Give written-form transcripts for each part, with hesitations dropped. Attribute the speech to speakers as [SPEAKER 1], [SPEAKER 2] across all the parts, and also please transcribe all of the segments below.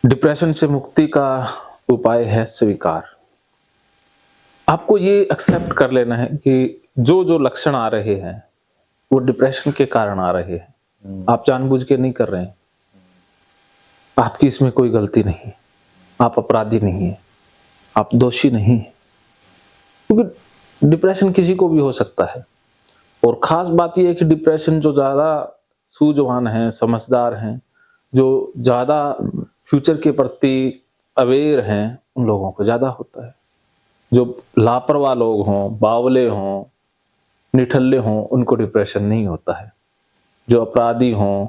[SPEAKER 1] Depression से मुक्ति का उपाय है स्वीकार। आपको ये एक्सेप्ट कर लेना है कि जो लक्षण आ रहे हैं, वो डिप्रेशन के कारण आ रहे हैं। आप जानबूझ के नहीं कर रहे हैं। आपकी इसमें कोई गलती नहीं। आप अपराधी नहीं हैं। आप दोषी नहीं हैं। क्योंकि डिप्रेशन किसी को भी हो सकता है। और ख़ास बात ये है कि डिप्रेशन जो ज़्यादा सूझवान हैं, समझदार हैं, जो ज़्यादा फ्यूचर के प्रति अवेयर हैं, उन लोगों को ज़्यादा होता है। जो लापरवाह लोग हों, बावले हों, निठल्ले हों, उनको डिप्रेशन नहीं होता है। जो अपराधी हों,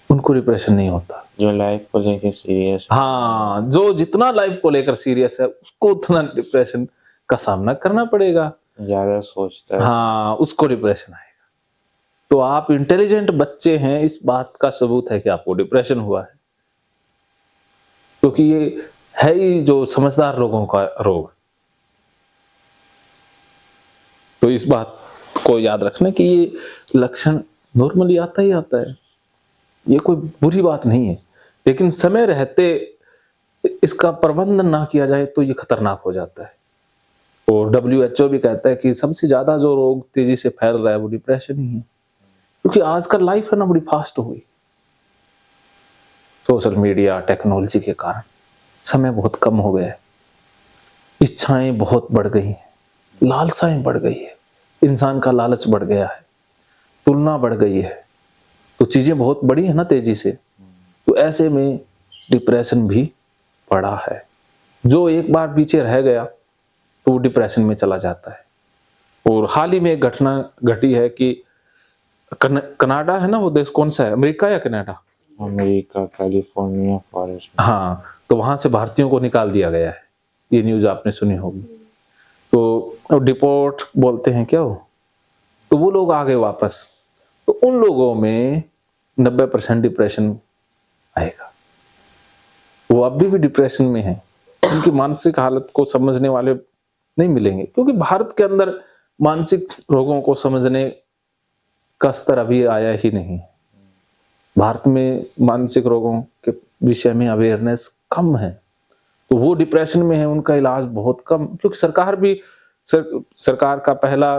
[SPEAKER 1] उनको डिप्रेशन नहीं होता।
[SPEAKER 2] जो लाइफ को लेकर सीरियस है।
[SPEAKER 1] हाँ, जो जितना लाइफ को लेकर सीरियस है, उसको उतना डिप्रेशन का सामना करना पड़ेगा।
[SPEAKER 2] ज्यादा सोचता है।
[SPEAKER 1] हाँ, उसको डिप्रेशन आएगा। तो आप इंटेलिजेंट बच्चे हैं, इस बात का सबूत है कि आपको डिप्रेशन हुआ है। क्योंकि ये है ही जो समझदार लोगों का रोग। तो इस बात को याद रखना कि ये लक्षण नॉर्मली आता ही आता है। ये कोई बुरी बात नहीं है, लेकिन समय रहते इसका प्रबंधन ना किया जाए तो ये खतरनाक हो जाता है। और WHO भी कहता है कि सबसे ज्यादा जो रोग तेजी से फैल रहा है वो डिप्रेशन ही है। क्योंकि आजकल लाइफ है ना बड़ी फास्ट हो गई। सोशल मीडिया, टेक्नोलॉजी के कारण समय बहुत कम हो गया है। इच्छाएं बहुत बढ़ गई हैं, लालसाएं बढ़ गई है, इंसान का लालच बढ़ गया है, तुलना बढ़ गई है। तो चीजें बहुत बड़ी है ना तेजी से। तो ऐसे में डिप्रेशन भी बढ़ा है। जो एक बार पीछे रह गया तो वो डिप्रेशन में चला जाता है। और हाल ही में एक घटना घटी है कि कनाडा है ना, वो देश कौन सा है, अमेरिका या कनाडा?
[SPEAKER 2] America, California forest.
[SPEAKER 1] हाँ, तो वहां से भारतीयों को निकाल दिया गया है। ये न्यूज आपने सुनी होगी। तो डिपोर्ट बोलते हैं क्या वो, तो वो लोग आ गए वापस। तो उन लोगों में 90% डिप्रेशन आएगा। वो अभी भी डिप्रेशन में है। उनकी मानसिक हालत को समझने वाले नहीं मिलेंगे, क्योंकि भारत के अंदर मानसिक रोगों को समझने का स्तर अभी आया ही नहीं। भारत में मानसिक रोगों के विषय में अवेयरनेस कम है। तो वो डिप्रेशन में है, उनका इलाज बहुत कम। क्योंकि सरकार का पहला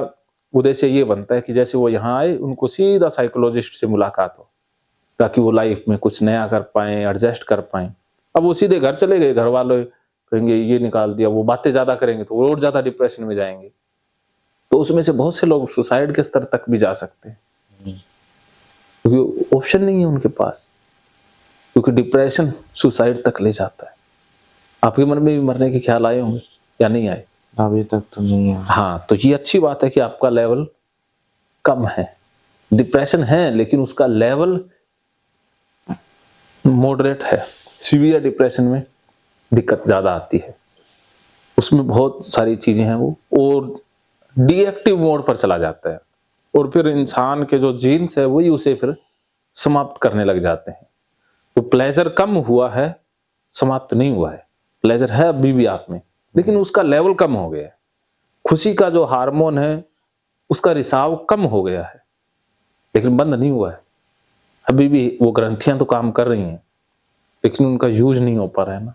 [SPEAKER 1] उद्देश्य ये बनता है कि जैसे वो यहाँ आए, उनको सीधा साइकोलॉजिस्ट से मुलाकात हो, ताकि वो लाइफ में कुछ नया कर पाएं, एडजस्ट कर पाएं। अब वो सीधे घर चले गए, घर वाले कहेंगे ये निकाल दिया, वो बातें ज्यादा करेंगे तो वो और ज्यादा डिप्रेशन में जाएंगे। तो उसमें से बहुत से लोग सुसाइड के स्तर तक भी जा सकते हैं, क्योंकि ऑप्शन नहीं है उनके पास। क्योंकि डिप्रेशन सुसाइड तक ले जाता है। आपके मन में भी मरने के ख्याल आए होंगे या नहीं आए?
[SPEAKER 2] अभी तक तो नहीं है।
[SPEAKER 1] हाँ, तो ये अच्छी बात है कि आपका लेवल कम है। डिप्रेशन है लेकिन उसका लेवल मॉडरेट है। सीवियर डिप्रेशन में दिक्कत ज्यादा आती है, उसमें बहुत सारी चीजें हैं वो, और डीएक्टिव मोड पर चला जाता है। और फिर इंसान के जो जीन्स है वही उसे फिर समाप्त करने लग जाते हैं। तो प्लेजर कम हुआ है, समाप्त नहीं हुआ है। प्लेजर है अभी भी आप में, लेकिन उसका लेवल कम हो गया है। खुशी का जो हार्मोन है उसका रिसाव कम हो गया है, लेकिन बंद नहीं हुआ है। अभी भी वो ग्रंथियां तो काम कर रही हैं, लेकिन उनका यूज नहीं हो पा रहा है ना।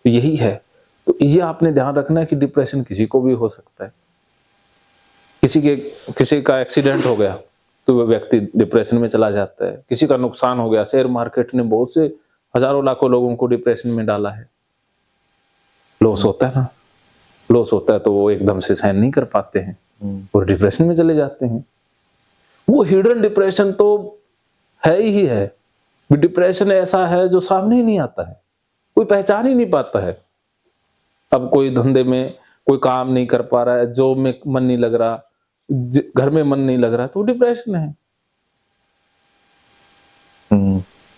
[SPEAKER 1] तो यही है। तो ये आपने ध्यान रखना है कि डिप्रेशन किसी को भी हो सकता है। किसी का एक्सीडेंट हो गया तो वह व्यक्ति डिप्रेशन में चला जाता है। किसी का नुकसान हो गया, शेयर मार्केट ने बहुत से हजारों लाखों लोगों को डिप्रेशन में डाला है। लॉस होता है ना, लॉस होता है तो वो एकदम से सहन नहीं कर पाते हैं और डिप्रेशन में चले जाते हैं। वो हिडन डिप्रेशन तो है ही है। डिप्रेशन ऐसा है जो सामने ही नहीं आता है, कोई पहचान ही नहीं पाता है। अब कोई धंधे में कोई काम नहीं कर पा रहा है, जॉब में मन नहीं लग रहा, घर में मन नहीं लग रहा, तो डिप्रेशन है।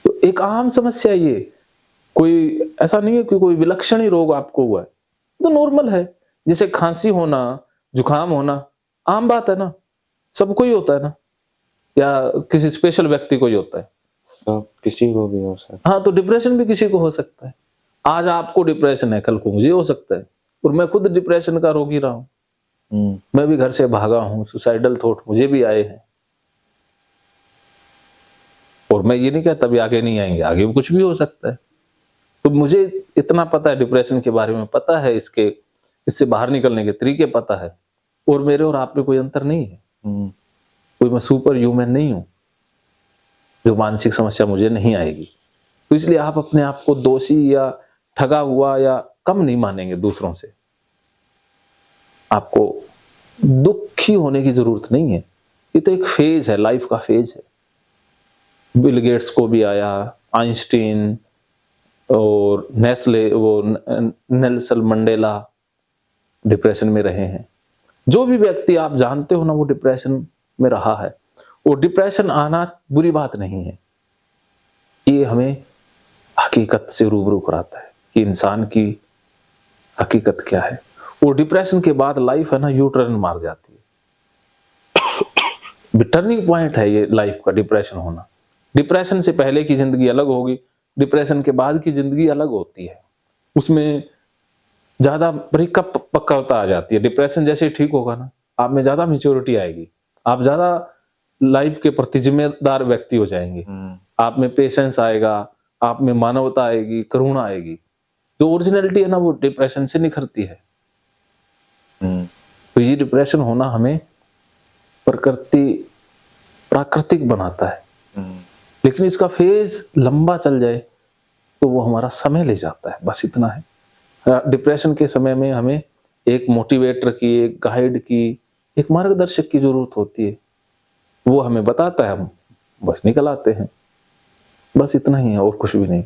[SPEAKER 1] तो एक आम समस्या ये, कोई ऐसा नहीं है कि कोई विलक्षण ही रोग आपको हुआ है, तो नॉर्मल है। जैसे खांसी होना, जुकाम होना आम बात है ना, सबको ही होता है ना, या किसी स्पेशल व्यक्ति को ही होता है?
[SPEAKER 2] सब किसी को भी हो सकता है।
[SPEAKER 1] हाँ, तो डिप्रेशन भी किसी को हो सकता है। आज आपको डिप्रेशन है, कल को मुझे हो सकता है। और मैं खुद डिप्रेशन का रोगी रहा हूं। मैं भी घर से भागा हूं, सुसाइडल थॉट मुझे भी आए हैं। और मैं ये नहीं कहता अभी आगे नहीं आएंगे, आगे भी कुछ भी हो सकता है। तो मुझे इतना पता है डिप्रेशन के बारे में, पता है इससे बाहर निकलने के तरीके पता है, और मेरे और आप में कोई अंतर नहीं है। कोई मैं सुपर ह्यूमन नहीं हूं जो मानसिक समस्या मुझे नहीं आएगी। तो इसलिए आप अपने आप को दोषी या ठगा हुआ या कम नहीं मानेंगे दूसरों से। आपको दुखी होने की जरूरत नहीं है, ये तो एक फेज है, लाइफ का फेज है। बिल गेट्स को भी आया, आइंस्टीन और नेल्सन मंडेला डिप्रेशन में रहे हैं। जो भी व्यक्ति आप जानते हो ना वो डिप्रेशन में रहा है। और डिप्रेशन आना बुरी बात नहीं है, ये हमें हकीकत से रूबरू कराता है कि इंसान की हकीकत क्या है। और डिप्रेशन के बाद लाइफ है ना यू टर्न मार जाती है। टर्निंग पॉइंट है ये लाइफ का, डिप्रेशन होना। डिप्रेशन से पहले की जिंदगी अलग होगी, डिप्रेशन के बाद की जिंदगी अलग होती है। उसमें ज्यादा परिपक्वता आ जाती है। डिप्रेशन जैसे ठीक होगा ना, आप में ज्यादा मैच्योरिटी आएगी, आप ज्यादा लाइफ के प्रति जिम्मेदार व्यक्ति हो जाएंगे। आप में पेशेंस आएगा, आप में मानवता आएगी, करुणा आएगी। जो ओरिजिनलिटी है ना वो डिप्रेशन से निखरती है। तो ये डिप्रेशन होना हमें प्राकृतिक बनाता है, लेकिन इसका फेज लंबा चल जाए तो वो हमारा समय ले जाता है, बस इतना है। डिप्रेशन के समय में हमें एक मोटिवेटर की, एक गाइड की, एक मार्गदर्शक की जरूरत होती है। वो हमें बताता है, हम बस निकल आते हैं, बस इतना ही है और कुछ भी नहीं।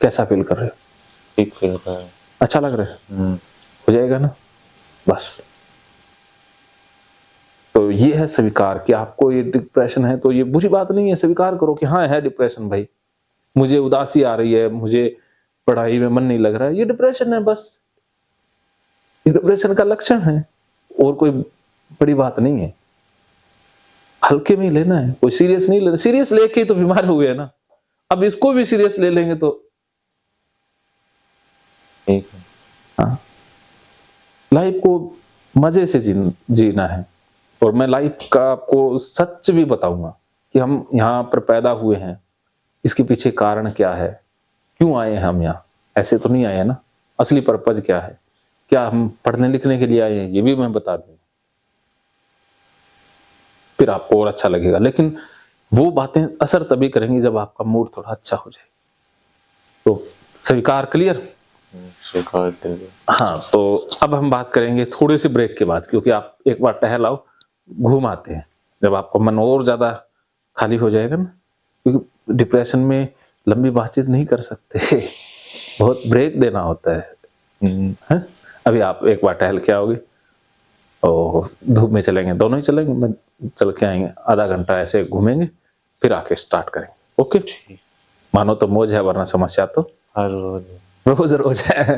[SPEAKER 1] कैसा फील कर रहे हो?
[SPEAKER 2] ठीक फील कर रहा है।
[SPEAKER 1] अच्छा लग रहा है? हो जाएगा ना, बस। तो ये है स्वीकार कि आपको ये डिप्रेशन है, तो ये बुरी बात नहीं है। स्वीकार करो कि हाँ है डिप्रेशन भाई, मुझे उदासी आ रही है, मुझे पढ़ाई में मन नहीं लग रहा है, ये डिप्रेशन है बस। ये डिप्रेशन का लक्षण है और कोई बड़ी बात नहीं है। हल्के में ही लेना है, कोई सीरियस नहीं लेना। सीरियस लेके ही तो बीमार हुए है ना, अब इसको भी सीरियस ले लेंगे तो
[SPEAKER 2] ठीक है।
[SPEAKER 1] हाँ, लाइफ को मजे से जीना है। और मैं लाइफ का आपको सच भी बताऊंगा कि हम यहाँ पर पैदा हुए हैं, इसके पीछे कारण क्या है, क्यों आए हैं हम यहाँ। ऐसे तो नहीं आए हैं ना, असली पर्पज क्या है, क्या हम पढ़ने लिखने के लिए आए हैं, ये भी मैं बता दूंगा। फिर आपको और अच्छा लगेगा। लेकिन वो बातें असर तभी करेंगी जब आपका मूड थोड़ा अच्छा हो जाए। तो स्वीकार क्लियर?
[SPEAKER 2] स्वीकार कर दो।
[SPEAKER 1] हाँ, तो अब हम बात करेंगे थोड़े से ब्रेक के बाद, क्योंकि आप एक बार टहल आओ, घूम आते हैं, जब आपका मन और ज्यादा खाली हो जाएगा ना। क्योंकि डिप्रेशन में लंबी बातचीत नहीं कर सकते, बहुत ब्रेक देना होता है? अभी आप एक बार टहल के आओगे और धूप में चलेंगे, दोनों ही चलेंगे, मैं चल के आएंगे, आधा घंटा ऐसे घूमेंगे, फिर आके स्टार्ट करेंगे। ओके, मानो तो मौज है, वरना समस्या तो
[SPEAKER 2] हर रोज
[SPEAKER 1] रोज रोज है।